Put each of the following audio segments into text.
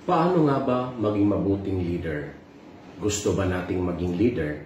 Paano nga ba maging mabuting leader? Gusto ba nating maging leader?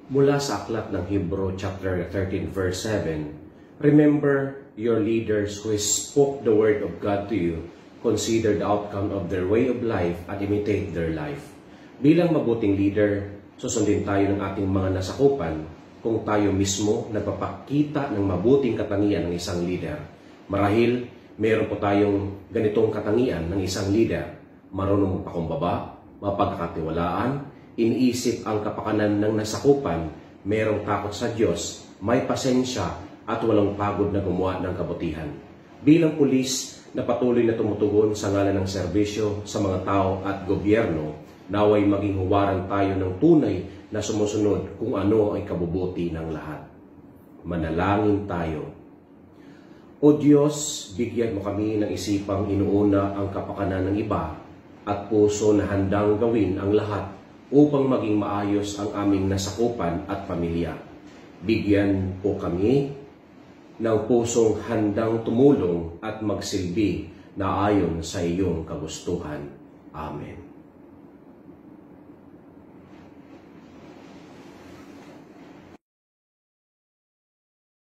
Mula sa aklat ng Hebrew chapter 13 verse 7, remember your leaders who spoke the word of God to you, consider the outcome of their way of life at imitate their life. Bilang mabuting leader, susundin tayo ng ating mga nasakupan kung tayo mismo nagpapakita ng mabuting katangian ng isang leader. Marahil, meron po tayong ganitong katangian ng isang leader. Marunong magpakumbaba, mapagkakatiwalaan, iniisip ang kapakanan ng nasakupan, merong takot sa Diyos, may pasensya at walang pagod na gumawa ng kabutihan. Bilang pulis na patuloy na tumutugon sa ngalan ng serbisyo sa mga tao at gobyerno, naway maging huwaran tayo ng tunay na sumusunod kung ano ay kabubuti ng lahat. Manalangin tayo. O Diyos, bigyan mo kami ng isipang inuuna ang kapakanan ng iba at puso na handang gawin ang lahat upang maging maayos ang aming nasakupan at pamilya. Bigyan po kami ng pusong handang tumulong at magsilbi na ayon sa iyong kagustuhan. Amen.